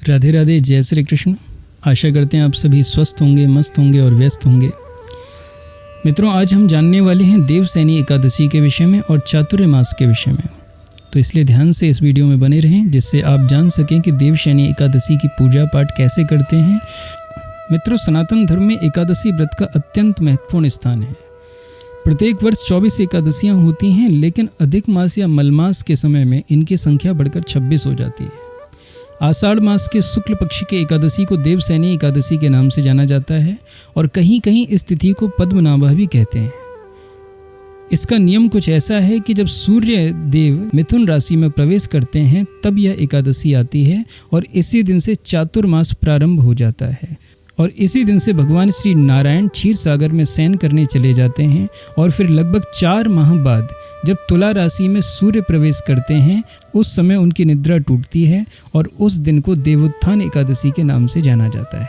राधे राधे, जय श्री कृष्ण। आशा करते हैं आप सभी स्वस्थ होंगे, मस्त होंगे और व्यस्त होंगे। मित्रों, आज हम जानने वाले हैं देवशयनी एकादशी के विषय में और चातुर्य मास के विषय में। तो इसलिए ध्यान से इस वीडियो में बने रहें, जिससे आप जान सकें कि देवशयनी एकादशी की पूजा पाठ कैसे करते हैं। मित्रों, सनातन धर्म में एकादशी व्रत का अत्यंत महत्वपूर्ण स्थान है। प्रत्येक वर्ष 24 एकादशियाँ होती हैं, लेकिन अधिक मास या मलमास के समय में इनकी संख्या बढ़कर 26 हो जाती है। आषाढ़ मास के शुक्ल पक्ष के एकादशी को देवशयनी एकादशी के नाम से जाना जाता है और कहीं कहीं इस तिथि को पद्मनाभा भी कहते हैं। इसका नियम कुछ ऐसा है कि जब सूर्य देव मिथुन राशि में प्रवेश करते हैं तब यह एकादशी आती है और इसी दिन से चातुर्मास प्रारंभ हो जाता है। और इसी दिन से भगवान श्री नारायण क्षीर सागर में शयन करने चले जाते हैं और फिर लगभग 4 माह बाद जब तुला राशि में सूर्य प्रवेश करते हैं उस समय उनकी निद्रा टूटती है और उस दिन को देवोत्थान एकादशी के नाम से जाना जाता है।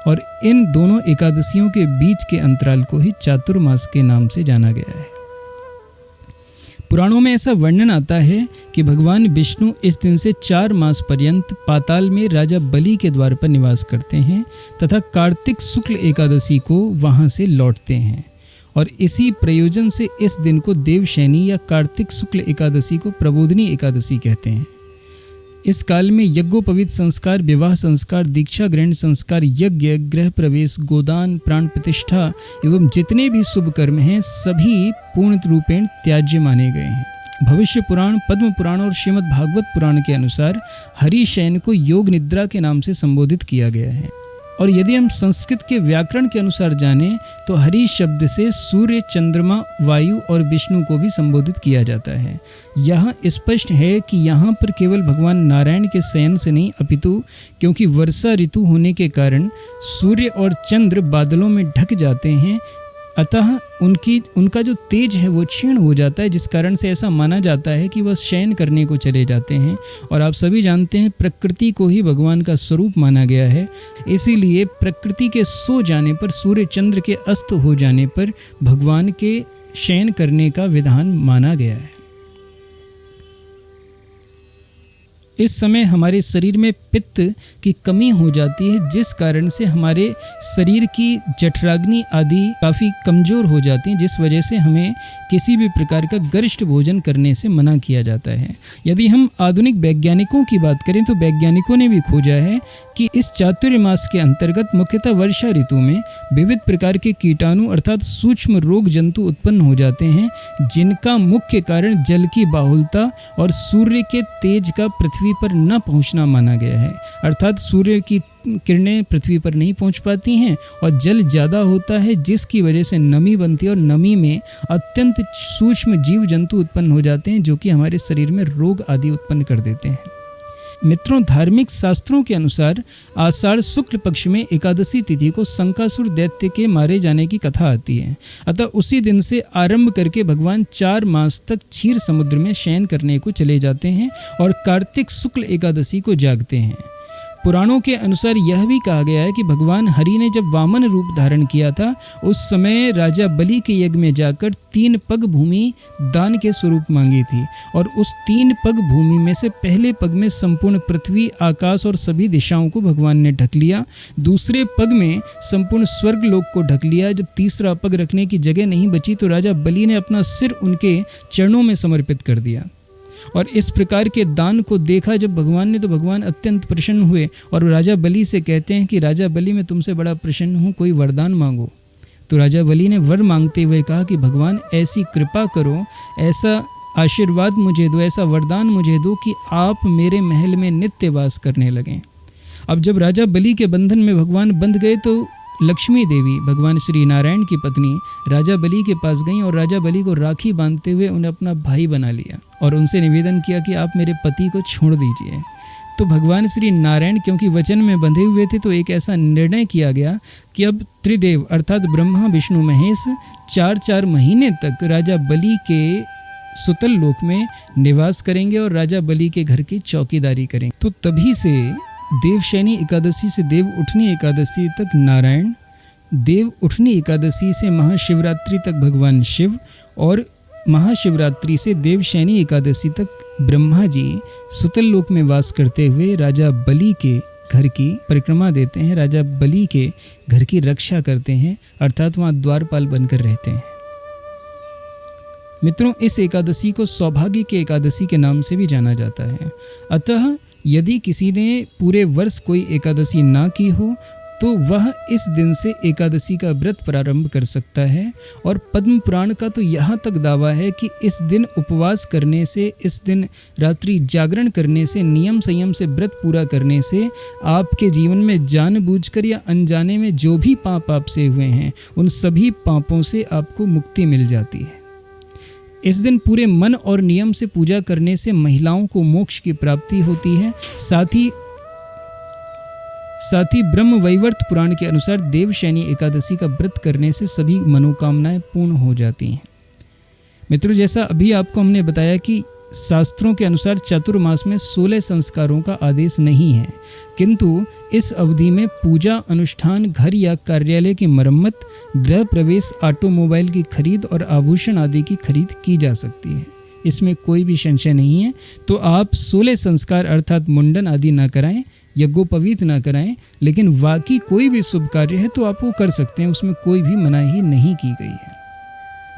और इन दोनों एकादशियों के बीच के अंतराल को ही चातुर्मास के नाम से जाना गया है। पुराणों में ऐसा वर्णन आता है कि भगवान विष्णु इस दिन से 4 मास पर्यंत पाताल में राजा बलि के द्वार पर निवास करते हैं तथा कार्तिक शुक्ल एकादशी को वहां से लौटते हैं। और इसी प्रयोजन से इस दिन को देवशयनी या कार्तिक शुक्ल एकादशी को प्रबोधिनी एकादशी कहते हैं। इस काल में यज्ञोपवीत संस्कार, विवाह संस्कार, दीक्षा ग्रहण संस्कार, यज्ञ, गृह प्रवेश, गोदान, प्राण प्रतिष्ठा एवं जितने भी शुभ कर्म हैं सभी पूर्ण रूपेण त्याज्य माने गए हैं। भविष्य पुराण, पद्म पुराण और श्रीमद् भागवत पुराण के अनुसार हरि शयन को योग निद्रा के नाम से संबोधित किया गया है। और यदि हम संस्कृत के व्याकरण के अनुसार जानें तो हरि शब्द से सूर्य, चंद्रमा, वायु और विष्णु को भी संबोधित किया जाता है। यह स्पष्ट है कि यहाँ पर केवल भगवान नारायण के शयन से नहीं, अपितु क्योंकि वर्षा ऋतु होने के कारण सूर्य और चंद्र बादलों में ढक जाते हैं, अतः उनका जो तेज है वो क्षीण हो जाता है, जिस कारण से ऐसा माना जाता है कि वह शयन करने को चले जाते हैं। और आप सभी जानते हैं प्रकृति को ही भगवान का स्वरूप माना गया है, इसीलिए प्रकृति के सो जाने पर, सूर्य चंद्र के अस्त हो जाने पर भगवान के शयन करने का विधान माना गया है। इस समय हमारे शरीर में पित्त की कमी हो जाती है, जिस कारण से हमारे शरीर की जठराग्नि आदि काफ़ी कमज़ोर हो जाती हैं, जिस वजह से हमें किसी भी प्रकार का गरिष्ठ भोजन करने से मना किया जाता है। यदि हम आधुनिक वैज्ञानिकों की बात करें तो वैज्ञानिकों ने भी खोजा है कि इस चातुर्य मास के अंतर्गत मुख्यतः वर्षा ऋतु में विविध प्रकार के कीटाणु अर्थात सूक्ष्म रोग जंतु उत्पन्न हो जाते हैं, जिनका मुख्य कारण जल की बाहुलता और सूर्य के तेज का पृथ्वी पर न पहुंचना माना गया है। अर्थात सूर्य की किरणें पृथ्वी पर नहीं पहुंच पाती हैं और जल ज़्यादा होता है, जिसकी वजह से नमी बनती है और नमी में अत्यंत सूक्ष्म जीव जंतु उत्पन्न हो जाते हैं, जो कि हमारे शरीर में रोग आदि उत्पन्न कर देते हैं। मित्रों, धार्मिक शास्त्रों के अनुसार आषाढ़ शुक्ल पक्ष में एकादशी तिथि को शंकासुर दैत्य के मारे जाने की कथा आती है। अतः उसी दिन से आरंभ करके भगवान 4 मास तक क्षीर समुद्र में शयन करने को चले जाते हैं और कार्तिक शुक्ल एकादशी को जागते हैं। पुराणों के अनुसार यह भी कहा गया है कि भगवान हरि ने जब वामन रूप धारण किया था उस समय राजा बलि के यज्ञ में जाकर 3 पग भूमि दान के स्वरूप मांगी थी और उस 3 पग भूमि में से पहले पग में संपूर्ण पृथ्वी, आकाश और सभी दिशाओं को भगवान ने ढक लिया। दूसरे पग में संपूर्ण स्वर्ग लोक को ढक लिया। जब तीसरा पग रखने की जगह नहीं बची तो राजा बलि ने अपना सिर उनके चरणों में समर्पित कर दिया। और इस प्रकार के दान को देखा जब भगवान ने, तो भगवान अत्यंत प्रसन्न हुए और राजा बलि से कहते हैं कि राजा बलि, मैं तुमसे बड़ा प्रसन्न हूँ, कोई वरदान मांगो। तो राजा बलि ने वर मांगते हुए कहा कि भगवान ऐसी कृपा करो, ऐसा आशीर्वाद मुझे दो, ऐसा वरदान मुझे दो कि आप मेरे महल में नित्य वास करने लगें। अब जब राजा बलि के बंधन में भगवान बंध गए तो लक्ष्मी देवी, भगवान श्री नारायण की पत्नी, राजा बलि के पास गईं और राजा बलि को राखी बांधते हुए उन्हें अपना भाई बना लिया और उनसे निवेदन किया कि आप मेरे पति को छोड़ दीजिए। तो भगवान श्री नारायण क्योंकि वचन में बंधे हुए थे तो एक ऐसा निर्णय किया गया कि अब त्रिदेव अर्थात ब्रह्मा, विष्णु, महेश 4-4 महीने तक राजा बलि के सुतल लोक में निवास करेंगे और राजा बलि के घर की चौकीदारी करेंगे। तो तभी से देवशयनी एकादशी से देव उठनी एकादशी तक नारायण, देव उठनी एकादशी से महाशिवरात्रि तक भगवान शिव और महाशिवरात्रि से देवशयनी एकादशी तक ब्रह्मा जी सुतल लोक में वास करते हुए राजा बलि के घर की परिक्रमा देते हैं, राजा बलि के घर की रक्षा करते हैं, अर्थात वहाँ द्वारपाल बनकर रहते हैं। मित्रों, इस एकादशी को सौभाग्य की एकादशी के नाम से भी जाना जाता है। अतः यदि किसी ने पूरे वर्ष कोई एकादशी ना की हो तो वह इस दिन से एकादशी का व्रत प्रारंभ कर सकता है। और पद्म पुराण का तो यहाँ तक दावा है कि इस दिन उपवास करने से, इस दिन रात्रि जागरण करने से, नियम संयम से व्रत पूरा करने से आपके जीवन में जानबूझकर या अनजाने में जो भी पाप आपसे हुए हैं उन सभी पापों से आपको मुक्ति मिल जाती है। इस दिन पूरे मन और नियम से पूजा करने से महिलाओं को मोक्ष की प्राप्ति होती है। साथ ही ब्रह्म वैवर्त पुराण के अनुसार देवशयनी एकादशी का व्रत करने से सभी मनोकामनाएं पूर्ण हो जाती हैं। मित्रों, जैसा अभी आपको हमने बताया कि शास्त्रों के अनुसार चातुर्मास में 16 संस्कारों का आदेश नहीं है, किंतु इस अवधि में पूजा, अनुष्ठान, घर या कार्यालय की मरम्मत, गृह प्रवेश, ऑटोमोबाइल की खरीद और आभूषण आदि की खरीद की जा सकती है। इसमें कोई भी संशय नहीं है। तो आप 16 संस्कार अर्थात मुंडन आदि ना कराएं, यज्ञोपवीत ना कराएं, लेकिन बाकी कोई भी शुभ कार्य है तो आप वो कर सकते हैं, उसमें कोई भी मनाही नहीं की गई है।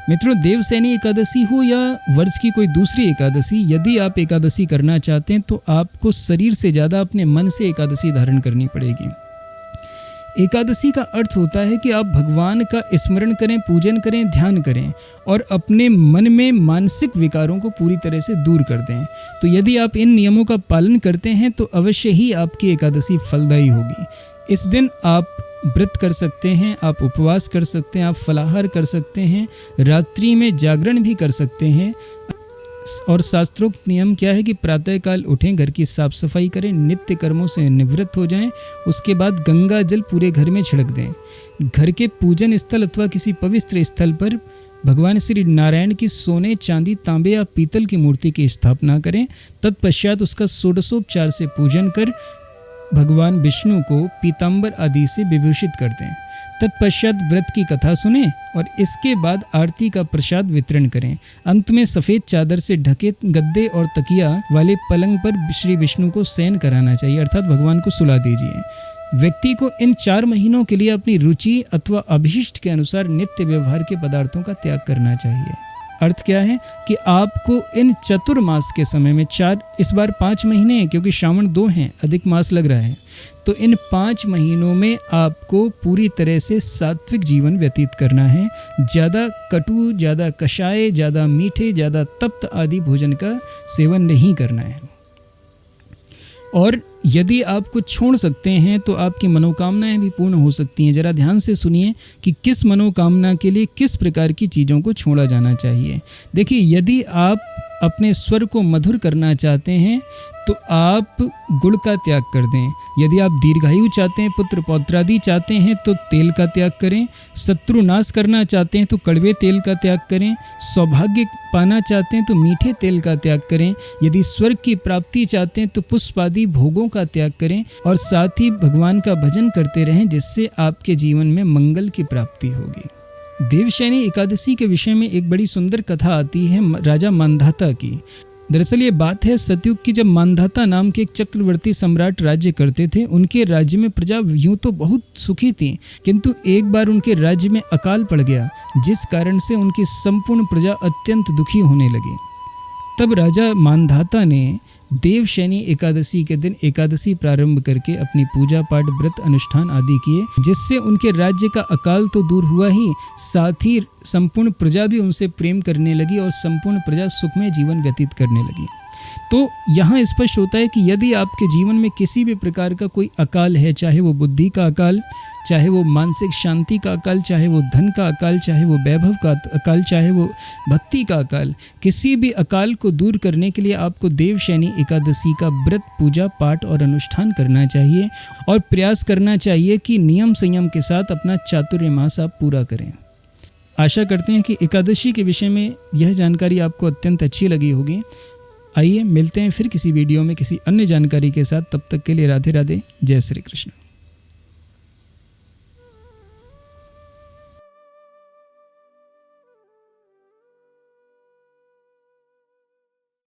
मित्रों, देवशयनी एकादशी हो या वर्ष की कोई दूसरी एकादशी, यदि आप एकादशी करना चाहते हैं तो आपको शरीर से ज़्यादा अपने मन से एकादशी धारण करनी पड़ेगी। एकादशी का अर्थ होता है कि आप भगवान का स्मरण करें, पूजन करें, ध्यान करें और अपने मन में मानसिक विकारों को पूरी तरह से दूर कर दें। तो यदि आप इन नियमों का पालन करते हैं तो अवश्य ही आपकी एकादशी फलदायी होगी। इस दिन आप व्रत कर सकते हैं, आप उपवास कर सकते हैं, आप फलाहार कर सकते हैं, रात्रि में जागरण भी कर सकते हैं। और शास्त्रोक्त नियम क्या है कि प्रातःकाल उठें, घर की साफ सफाई करें, नित्य कर्मों से निवृत्त हो जाएं, उसके बाद गंगा जल पूरे घर में छिड़क दें। घर के पूजन स्थल अथवा किसी पवित्र स्थल पर भगवान श्री नारायण की सोने, चांदी, तांबे या पीतल की मूर्ति की स्थापना करें। तत्पश्चात उसका षोडशोपचार से पूजन कर भगवान विष्णु को पीताम्बर आदि से विभूषित कर दें। तत्पश्चात व्रत की कथा सुने और इसके बाद आरती का प्रसाद वितरण करें। अंत में सफ़ेद चादर से ढके गद्दे और तकिया वाले पलंग पर श्री विष्णु को शयन कराना चाहिए, अर्थात भगवान को सुला दीजिए। व्यक्ति को इन 4 महीनों के लिए अपनी रुचि अथवा अभिष्ट के अनुसार नित्य व्यवहार के पदार्थों का त्याग करना चाहिए। अर्थ क्या है कि आपको इन चतुर्मास के समय में इस बार 5 महीने हैं, क्योंकि श्रावण 2 हैं, अधिक मास लग रहा है, तो इन 5 महीनों में आपको पूरी तरह से सात्विक जीवन व्यतीत करना है। ज़्यादा कटु, ज़्यादा कषाय, ज़्यादा मीठे, ज़्यादा तप्त आदि भोजन का सेवन नहीं करना है। और यदि आप कुछ छोड़ सकते हैं तो आपकी मनोकामनाएं भी पूर्ण हो सकती हैं। जरा ध्यान से सुनिए कि किस मनोकामना के लिए किस प्रकार की चीज़ों को छोड़ा जाना चाहिए। देखिए, यदि आप अपने स्वर को मधुर करना चाहते हैं तो आप गुड़ का त्याग कर दें। यदि आप दीर्घायु चाहते हैं, पुत्र पौत्रादि चाहते हैं तो तेल का त्याग करें। शत्रु नाश करना चाहते हैं तो कड़वे तेल का त्याग करें। सौभाग्य पाना चाहते हैं तो मीठे तेल का त्याग करें। यदि स्वर्ग की प्राप्ति चाहते हैं तो पुष्प आदि भोगों का त्याग करें। और साथ ही भगवान का भजन करते रहें, जिससे आपके जीवन में मंगल की प्राप्ति होगी। देवशयनी एकादशी के विषय में एक बड़ी सुंदर कथा आती है राजा मांधाता की। दरअसल ये बात है सतयुग की, जब मांधाता नाम के एक चक्रवर्ती सम्राट राज्य करते थे। उनके राज्य में प्रजा यूं तो बहुत सुखी थी, किंतु एक बार उनके राज्य में अकाल पड़ गया, जिस कारण से उनकी संपूर्ण प्रजा अत्यंत दुखी होने लगी। तब राजा मांधाता ने देवशयनी एकादशी के दिन एकादशी प्रारंभ करके अपनी पूजा पाठ, व्रत, अनुष्ठान आदि किए, जिससे उनके राज्य का अकाल तो दूर हुआ ही, साथ ही संपूर्ण प्रजा भी उनसे प्रेम करने लगी और संपूर्ण प्रजा सुखमय जीवन व्यतीत करने लगी। तो यहाँ स्पष्ट होता है कि यदि आपके जीवन में किसी भी प्रकार का कोई अकाल है, चाहे वो बुद्धि का अकाल, चाहे वो मानसिक शांति का अकाल, चाहे वो धन का अकाल, चाहे वो वैभव का अकाल, चाहे वो भक्ति का अकाल, किसी भी अकाल को दूर करने के लिए आपको देवशयनी एकादशी का व्रत, पूजा पाठ और अनुष्ठान करना चाहिए और प्रयास करना चाहिए कि नियम संयम के साथ अपना चातुर्मास आप पूरा करें। आशा करते हैं कि एकादशी के विषय में यह जानकारी आपको अत्यंत अच्छी लगी होगी। आइए मिलते हैं फिर किसी वीडियो में किसी अन्य जानकारी के साथ। तब तक के लिए राधे राधे, जय श्री कृष्ण।